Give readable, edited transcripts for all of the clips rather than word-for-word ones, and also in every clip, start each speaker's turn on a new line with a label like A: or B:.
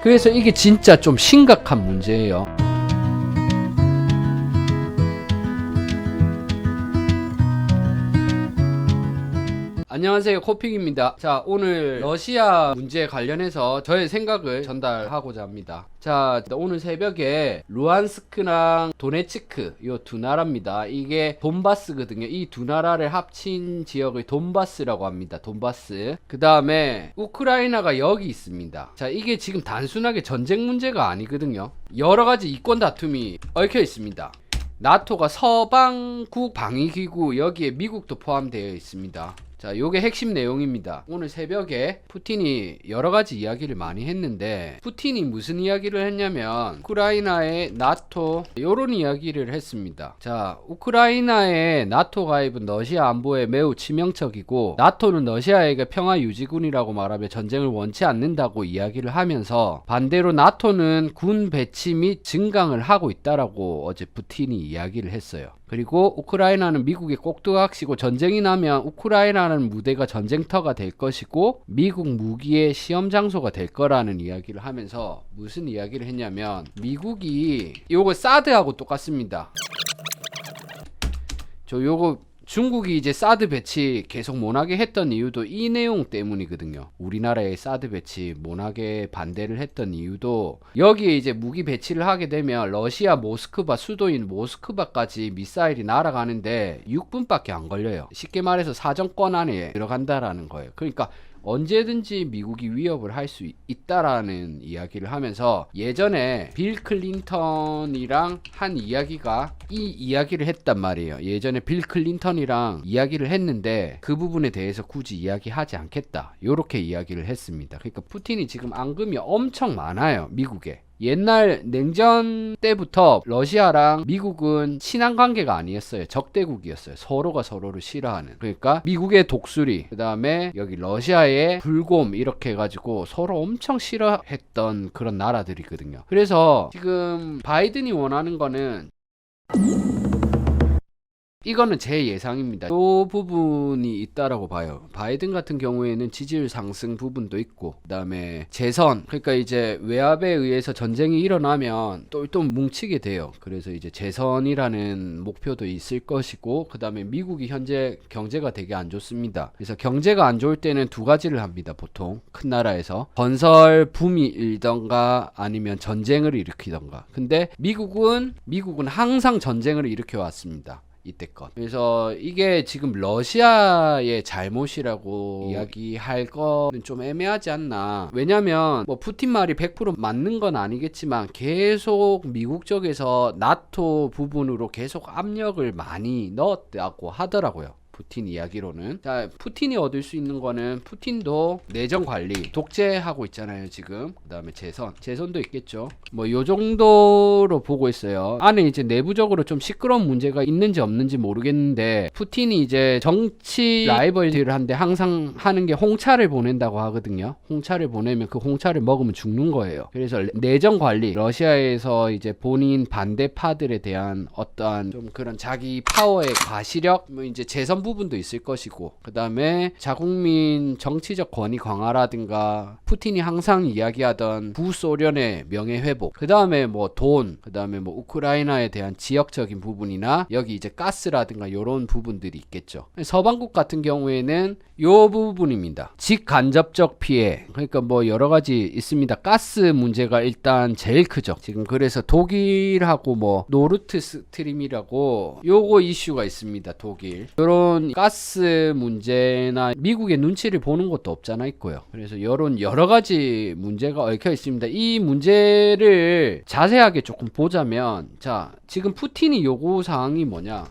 A: 그래서 이게 진짜 좀 심각한 문제예요. 안녕하세요, 코픽입니다. 자, 오늘 러시아 문제 관련해서 저의 생각을 전달하고자 합니다. 자, 오늘 새벽에 루안스크랑 도네츠크 요 두 나라입니다. 이게 돈바스거든요. 이 두 나라를 합친 지역을 돈바스라고 합니다. 돈바스. 그 다음에 우크라이나가 여기 있습니다. 자, 이게 지금 단순하게 전쟁 문제가 아니거든요. 여러 가지 이권 다툼이 얽혀 있습니다. 나토가 서방국 방위기구, 여기에 미국도 포함되어 있습니다. 자, 요게 핵심 내용입니다. 오늘 새벽에 푸틴이 여러 가지 이야기를 많이 했는데, 푸틴이 무슨 이야기를 했냐면 우크라이나의 나토 요런 이야기를 했습니다. 자, 우크라이나의 나토 가입은 러시아 안보에 매우 치명적이고, 나토는 러시아에게 평화 유지군이라고 말하며 전쟁을 원치 않는다고 이야기를 하면서, 반대로 나토는 군 배치 및 증강을 하고 있다라고 어제 푸틴이 이야기를 했어요. 그리고 우크라이나는 미국의 꼭두각시고, 전쟁이 나면 우크라이나는 무대가 전쟁터가 될 것이고 미국 무기의 시험 장소가 될 거라는 이야기를 하면서, 무슨 이야기를 했냐면, 미국이 요거 사드하고 똑같습니다. 요거 중국이 이제 사드 배치 계속 못하게 했던 이유도 이 내용 때문이거든요. 우리나라의 사드 배치 못하게 반대를 했던 이유도, 여기에 이제 무기 배치를 하게 되면 러시아 모스크바, 수도인 모스크바까지 미사일이 날아가는데 6분밖에 안 걸려요. 쉽게 말해서 사정권 안에 들어간다라는 거예요. 그러니까 언제든지 미국이 위협을 할 수 있다라는 이야기를 하면서, 예전에 빌 클린턴이랑 한 이야기가 이 이야기를 했단 말이에요. 예전에 빌 클린턴이랑 이야기를 했는데 그 부분에 대해서 굳이 이야기하지 않겠다, 요렇게 이야기를 했습니다. 그러니까 푸틴이 지금 앙금이 엄청 많아요, 미국에. 옛날 냉전 때부터 러시아랑 미국은 친한 관계가 아니었어요. 적대국이었어요. 서로가 서로를 싫어하는. 그러니까 미국의 독수리, 그 다음에 여기 러시아의 불곰, 이렇게 해가지고 서로 엄청 싫어했던 그런 나라들이거든요. 그래서 지금 바이든이 원하는 거는, 이거는 제 예상입니다. 이 부분이 있다라고 봐요. 바이든 같은 경우에는 지지율 상승 부분도 있고, 그 다음에 재선, 그러니까 이제 외압에 의해서 전쟁이 일어나면 똘똘 뭉치게 돼요. 그래서 이제 재선이라는 목표도 있을 것이고, 그 다음에 미국이 현재 경제가 되게 안 좋습니다. 그래서 경제가 안 좋을 때는 두 가지를 합니다. 보통 큰 나라에서 건설 붐이 일던가 아니면 전쟁을 일으키던가. 근데 미국은 항상 전쟁을 일으켜 왔습니다, 이때껏. 그래서 이게 지금 러시아의 잘못이라고 이야기할 거는 좀 애매하지 않나. 왜냐면 뭐 푸틴 말이 100% 맞는 건 아니겠지만 계속 미국 쪽에서 나토 부분으로 계속 압력을 많이 넣었다고 하더라고요, 푸틴 이야기로는. 자, 푸틴이 얻을 수 있는 거는, 푸틴도 내정 관리, 독재하고 있잖아요 지금. 그 다음에 재선도 있겠죠. 뭐 요 정도로 보고 있어요. 안에 이제 내부적으로 좀 시끄러운 문제가 있는지 없는지 모르겠는데, 푸틴이 이제 정치 라이벌들을 한데 항상 하는 게 홍차를 보낸다고 하거든요. 홍차를 보내면 그 홍차를 먹으면 죽는 거예요. 그래서 내정 관리, 러시아에서 이제 본인 반대파들에 대한 어떠한 좀 그런 자기 파워의 과시력, 뭐 이제 재선 부분도 있을 것이고, 그 다음에 자국민 정치적 권위 강화라든가, 푸틴이 항상 이야기하던 구소련의 명예회복, 그 다음에 뭐 돈, 그 다음에 뭐 우크라이나에 대한 지역적인 부분이나 여기 이제 가스라든가 요런 부분들이 있겠죠. 서방국 같은 경우에는 요 부분입니다. 직간접적 피해, 그러니까 뭐 여러 가지 있습니다. 가스 문제가 일단 제일 크죠 지금. 그래서 독일하고 뭐 노르트 스트림이라고 요거 이슈가 있습니다. 독일 요런 가스 문제나 미국의 눈치를 보는 것도 없잖아 있고요. 그래서 요런 여러 가지 문제가 얽혀 있습니다. 이 문제를 자세하게 조금 보자면, 자, 지금 푸틴이 요구 사항이 뭐냐?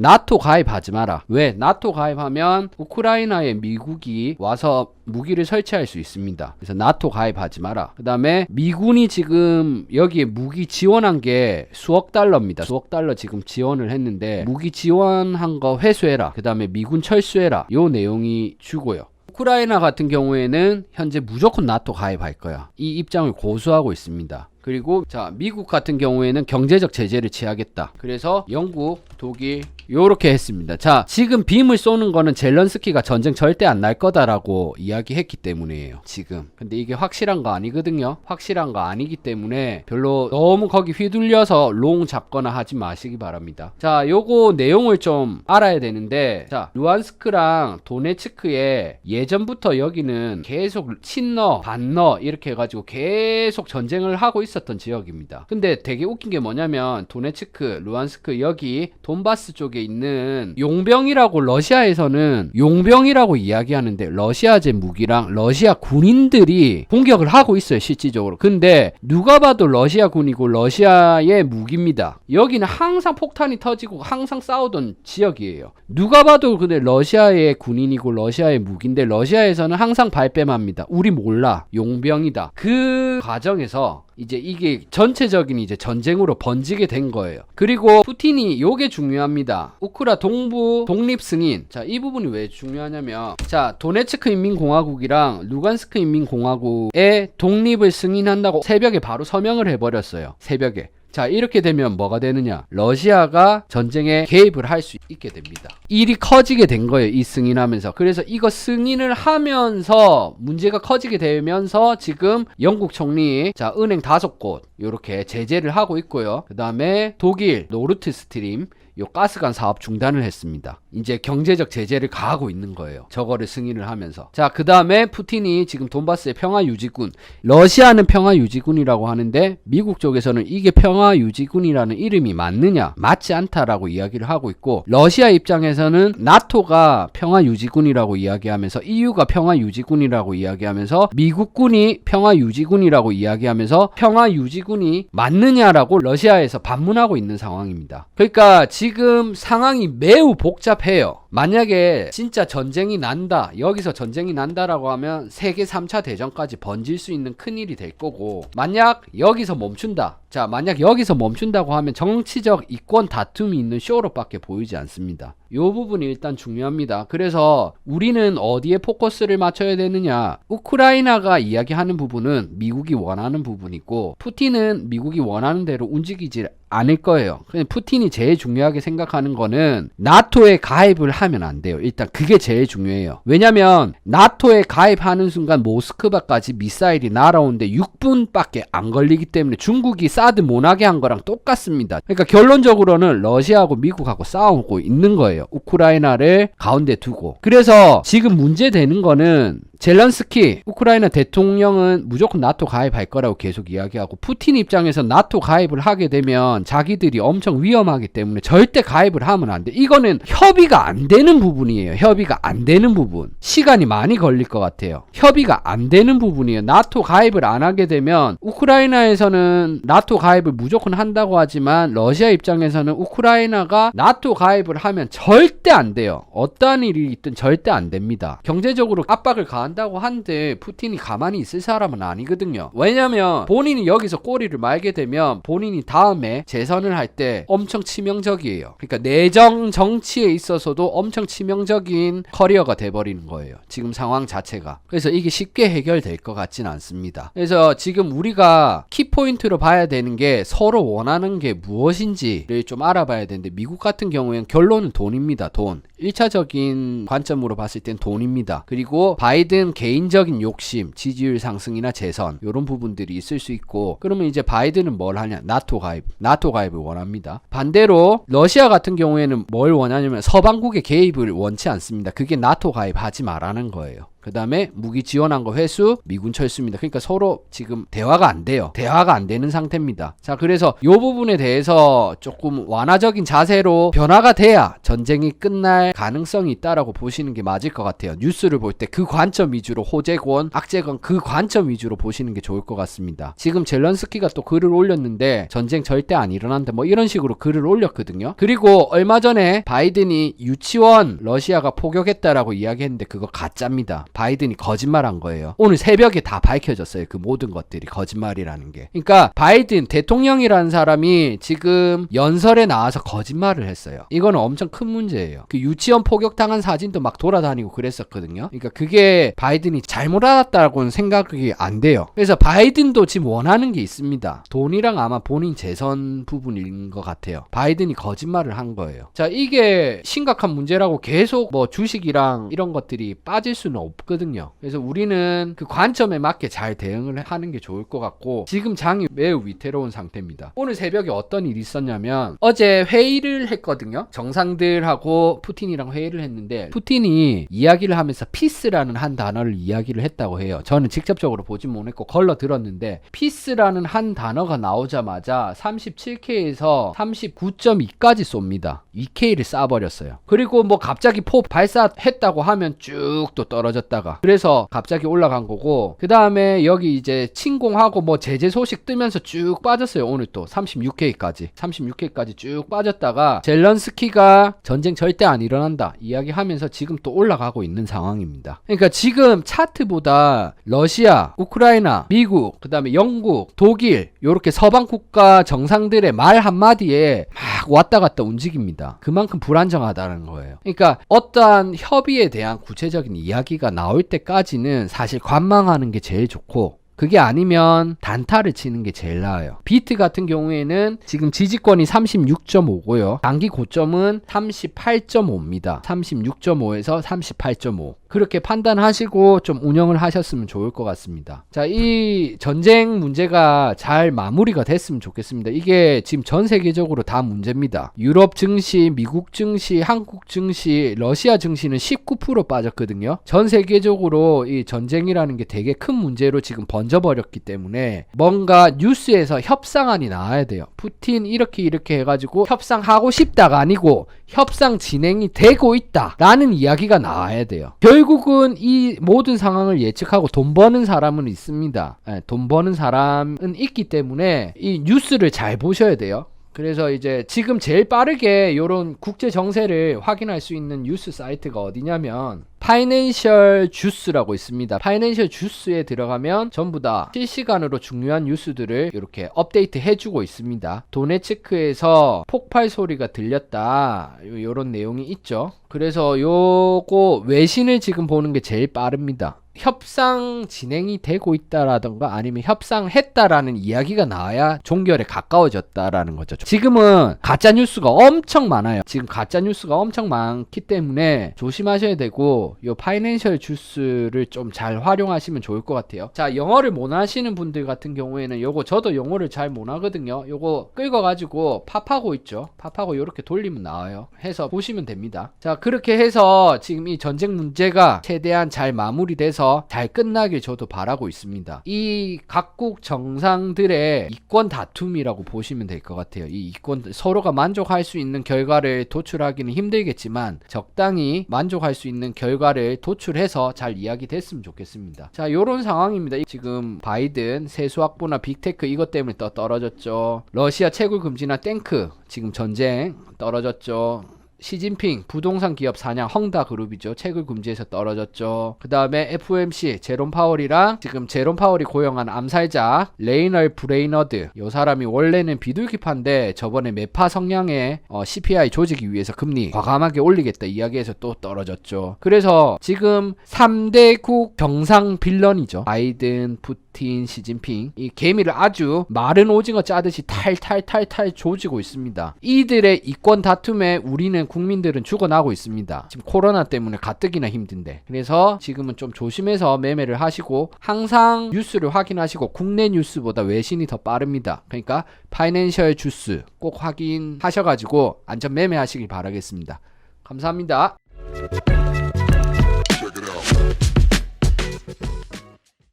A: 나토 가입하지 마라. 왜? 나토 가입하면 우크라이나에 미국이 와서 무기를 설치할 수 있습니다. 그래서 나토 가입하지 마라. 그 다음에 미군이 지금 여기에 무기 지원한 게 수억 달러입니다. 수억 달러 지금 지원을 했는데, 무기 지원한 거 회수해라. 그 다음에 미군 철수해라. 요 내용이 주고요. 우크라이나 같은 경우에는 현재 무조건 나토 가입할 거야, 이 입장을 고수하고 있습니다. 그리고 자, 미국 같은 경우에는 경제적 제재를 취하겠다. 그래서 영국, 독일 요렇게 했습니다. 자, 지금 빔을 쏘는 거는 젤런스키가 전쟁 절대 안 날 거다라고 이야기했기 때문이에요. 지금. 근데 이게 확실한 거 아니거든요. 확실한 거 아니기 때문에 별로 너무 거기 휘둘려서 롱 잡거나 하지 마시기 바랍니다. 자, 요거 내용을 좀 알아야 되는데, 자, 루안스크랑 도네츠크에 예전부터 여기는 계속 친러, 반러 이렇게 해가지고 계속 전쟁을 하고 있었던 지역입니다. 근데 되게 웃긴 게 뭐냐면 도네츠크, 루안스크 여기 돈바스 쪽에 있는 용병이라고 러시아에서는 용병이라고 이야기하는데 러시아제 무기랑 러시아 군인들이 공격을 하고 있어요, 실질적으로. 근데 누가 봐도 러시아 군이고 러시아의 무기입니다. 여기는 항상 폭탄이 터지고 항상 싸우던 지역이에요. 누가 봐도 근데 러시아의 군인이고 러시아의 무기인데 러시아에서는 항상 발뺌합니다. 우리 몰라, 용병이다. 그 과정에서 이제 이게 전체적인 이제 전쟁으로 번지게 된 거예요. 그리고 푸틴이 요게 중요합니다. 우크라 동부 독립 승인. 자, 이 부분이 왜 중요하냐면, 자, 도네츠크 인민공화국이랑 루간스크 인민공화국의 독립을 승인한다고 새벽에 바로 서명을 해버렸어요. 새벽에. 자, 이렇게 되면 뭐가 되느냐, 러시아가 전쟁에 개입을 할 수 있게 됩니다. 일이 커지게 된 거예요, 이 승인하면서. 그래서 이거 승인을 하면서 문제가 커지게 되면서 지금 영국 총리, 자, 은행 5곳 요렇게 제재를 하고 있고요. 그 다음에 독일 노르트 스트림 요 가스관 사업 중단을 했습니다. 이제 경제적 제재를 가하고 있는 거예요. 저거를 승인을 하면서. 자, 그 다음에 푸틴이 지금 돈바스의 평화유지군, 러시아는 평화유지군이라고 하는데 미국 쪽에서는 이게 평화유지군이라는 이름이 맞느냐, 맞지 않다라고 이야기를 하고 있고, 러시아 입장에서는 나토가 평화유지군이라고 이야기하면서 EU가 평화유지군이라고 이야기하면서 미국군이 평화유지군이라고 이야기하면서 평화유지군이 맞느냐라고 러시아에서 반문하고 있는 상황입니다. 그러니까 지금 상황이 매우 복잡해요. 만약에 진짜 전쟁이 난다, 여기서 전쟁이 난다라고 하면 세계 3차 대전까지 번질 수 있는 큰일이 될 거고, 만약 여기서 멈춘다, 자, 만약 여기서 멈춘다고 하면 정치적 이권 다툼이 있는 쇼로밖에 보이지 않습니다. 요 부분이 일단 중요합니다. 그래서 우리는 어디에 포커스를 맞춰야 되느냐, 우크라이나가 이야기하는 부분은 미국이 원하는 부분이고, 푸틴은 미국이 원하는 대로 움직이지 않을 거예요. 푸틴이 제일 중요하게 생각하는 거는 나토에 가입을 하면 안 돼요. 일단 그게 제일 중요해요. 왜냐면 나토에 가입하는 순간 모스크바까지 미사일이 날아오는데 6분밖에 안 걸리기 때문에 중국이 사드 못하게 한 거랑 똑같습니다. 그러니까 결론적으로는 러시아하고 미국하고 싸우고 있는 거예요. 우크라이나를 가운데 두고. 그래서 지금 문제되는 거는 젤런스키 우크라이나 대통령은 무조건 나토 가입할 거라고 계속 이야기하고, 푸틴 입장에서 나토 가입을 하게 되면 자기들이 엄청 위험하기 때문에 절대 가입을 하면 안 돼. 이거는 협의가 안 되는 부분이에요. 협의가 안 되는 부분. 시간이 많이 걸릴 것 같아요. 협의가 안 되는 부분이에요. 나토 가입을 안 하게 되면 우크라이나에서는 나토 가입을 무조건 한다고 하지만 러시아 입장에서는 우크라이나가 나토 가입을 하면 절대 안 돼요. 어떠한 일이 있든 절대 안 됩니다. 경제적으로 압박을 가한다고 한데 푸틴이 가만히 있을 사람은 아니거든요. 왜냐면 본인이 여기서 꼬리를 말게 되면 본인이 다음에 재선을 할 때 엄청 치명적이에요. 그러니까 내정 정치에 있어서도 엄청 치명적인 커리어가 돼버리는 거예요, 지금 상황 자체가. 그래서 이게 쉽게 해결될 것 같진 않습니다. 그래서 지금 우리가 키포인트로 봐야 되는 게 서로 원하는 게 무엇인지를 좀 알아봐야 되는데, 미국 같은 경우에는 결론은 돈입니다. 돈. 1차적인 관점으로 봤을 땐 돈입니다. 그리고 바이든 개인적인 욕심, 지지율 상승이나 재선, 이런 부분들이 있을 수 있고, 그러면 이제 바이든은 뭘 하냐, 나토 가입을 원합니다. 반대로 러시아 같은 경우에는 뭘 원하냐면 서방국의 개입을 원치 않습니다. 그게 나토 가입하지 말라는 거예요. 그 다음에 무기 지원한 거 회수, 미군 철수입니다. 그러니까 서로 지금 대화가 안 돼요. 대화가 안 되는 상태입니다. 자, 그래서 이 부분에 대해서 조금 완화적인 자세로 변화가 돼야 전쟁이 끝날 가능성이 있다라고 보시는 게 맞을 것 같아요. 뉴스를 볼 때 그 관점 위주로, 호재권, 악재권 그 관점 위주로 보시는 게 좋을 것 같습니다. 지금 젤런스키가 또 글을 올렸는데 전쟁 절대 안 일어난다, 뭐 이런 식으로 글을 올렸거든요. 그리고 얼마 전에 바이든이 유치원 러시아가 포격했다라고 이야기했는데 그거 가짜입니다. 바이든이 거짓말한 거예요. 오늘 새벽에 다 밝혀졌어요. 그 모든 것들이 거짓말이라는 게. 그러니까 바이든 대통령이라는 사람이 지금 연설에 나와서 거짓말을 했어요. 이거는 엄청 큰 문제예요. 그 유치원 폭격당한 사진도 막 돌아다니고 그랬었거든요. 그러니까 그게 바이든이 잘못 알았다고는 생각이 안 돼요. 그래서 바이든도 지금 원하는 게 있습니다. 돈이랑 아마 본인 재선 부분인 것 같아요. 바이든이 거짓말을 한 거예요. 자, 이게 심각한 문제라고 계속 뭐 주식이랑 이런 것들이 빠질 수는 없거든요. 그래서 우리는 그 관점에 맞게 잘 대응을 하는 게 좋을 것 같고, 지금 장이 매우 위태로운 상태입니다. 오늘 새벽에 어떤 일이 있었냐면, 어제 회의를 했거든요. 정상들하고 푸틴이랑 회의를 했는데, 푸틴이 이야기를 하면서 피스라는 한 단어를 이야기를 했다고 해요. 저는 직접적으로 보진 못했고 걸러 들었는데, 피스라는 한 단어가 나오자마자 37K에서 39.2까지 쏩니다. 2K를 쏴버렸어요. 그리고 뭐 갑자기 포 발사했다고 하면 쭉 또 떨어졌다가, 그래서 갑자기 올라간 거고, 그 다음에 여기 이제 침공하고 뭐 제재 소식 뜨면서 쭉 빠졌어요. 오늘 또 36K까지 쭉 빠졌다가 젤런스키가 전쟁 절대 안 일어난다 이야기하면서 지금 또 올라가고 있는 상황입니다. 그러니까 지금 차트보다 러시아, 우크라이나, 미국, 그 다음에 영국, 독일, 요렇게 서방 국가 정상들의 말 한마디에 막 왔다 갔다 움직입니다. 그만큼 불안정하다는 거예요. 그러니까 어떠한 협의에 대한 구체적인 이야기가 나올 때까지는 사실 관망하는 게 제일 좋고, 그게 아니면 단타를 치는 게 제일 나아요. 비트 같은 경우에는 지금 지지권이 36.5고요. 단기 고점은 38.5입니다. 36.5에서 38.5. 그렇게 판단하시고 좀 운영을 하셨으면 좋을 것 같습니다. 자, 이 전쟁 문제가 잘 마무리가 됐으면 좋겠습니다. 이게 지금 전 세계적으로 다 문제입니다. 유럽 증시, 미국 증시, 한국 증시, 러시아 증시는 19% 빠졌거든요. 전 세계적으로 이 전쟁이라는 게 되게 큰 문제로 지금 번져버렸기 때문에 뭔가 뉴스에서 협상안이 나와야 돼요. 푸틴 이렇게 해가지고 협상하고 싶다가 아니고 협상 진행이 되고 있다 라는 이야기가 나와야 돼요. 결국은 이 모든 상황을 예측하고 돈 버는 사람은 있습니다. 돈 버는 사람은 있기 때문에 이 뉴스를 잘 보셔야 돼요. 그래서 이제 지금 제일 빠르게 이런 국제 정세를 확인할 수 있는 뉴스 사이트가 어디냐면 파이낸셜 주스라고 있습니다. 파이낸셜 주스에 들어가면 전부 다 실시간으로 중요한 뉴스들을 이렇게 업데이트 해주고 있습니다. 도네츠크에서 폭발 소리가 들렸다, 이런 내용이 있죠. 그래서 요거 외신을 지금 보는 게 제일 빠릅니다. 협상 진행이 되고 있다라던가 아니면 협상했다라는 이야기가 나와야 종결에 가까워졌다라는 거죠. 지금은 가짜뉴스가 엄청 많아요. 지금 가짜뉴스가 엄청 많기 때문에 조심하셔야 되고, 요 파이낸셜 주스를 좀 잘 활용하시면 좋을 것 같아요. 자, 영어를 못 하시는 분들 같은 경우에는 요거, 저도 영어를 잘 못 하거든요. 요거 긁어가지고 팝하고 있죠. 팝하고 요렇게 돌리면 나와요. 해서 보시면 됩니다. 자, 그렇게 해서 지금 이 전쟁 문제가 최대한 잘 마무리돼서 잘 끝나길 저도 바라고 있습니다. 이 각국 정상들의 이권 다툼이라고 보시면 될 것 같아요. 이 이권, 서로가 만족할 수 있는 결과를 도출하기는 힘들겠지만 적당히 만족할 수 있는 결과를 도출해서 잘 이야기됐으면 좋겠습니다. 자, 요런 상황입니다. 지금 바이든 세수 확보나 빅테크 이것 때문에 또 떨어졌죠. 러시아 채굴 금지나 탱크 지금 전쟁 떨어졌죠. 시진핑 부동산 기업 사냥 헝다 그룹이죠. 채굴 금지에서 떨어졌죠. 그 다음에 FOMC 제롬 파월이랑 지금 제롬 파월이 고용한 암살자 레이널 브레이너드, 요 사람이 원래는 비둘기파인데 저번에 매파 성향의 CPI 조지기 위해서 금리 과감하게 올리겠다 이야기해서 또 떨어졌죠. 그래서 지금 3대국 정상 빌런이죠. 바이든, 푸틴, 시진핑, 이 개미를 아주 마른 오징어 짜듯이 탈탈탈탈 조지고 있습니다. 이들의 이권 다툼에 우리는 국민들은 죽어나고 있습니다. 지금 코로나 때문에 가뜩이나 힘든데. 그래서 지금은 좀 조심해서 매매를 하시고, 항상 뉴스를 확인하시고, 국내 뉴스보다 외신이 더 빠릅니다. 그러니까 파이낸셜 주스 꼭 확인하셔가지고 안전 매매하시길 바라겠습니다. 감사합니다.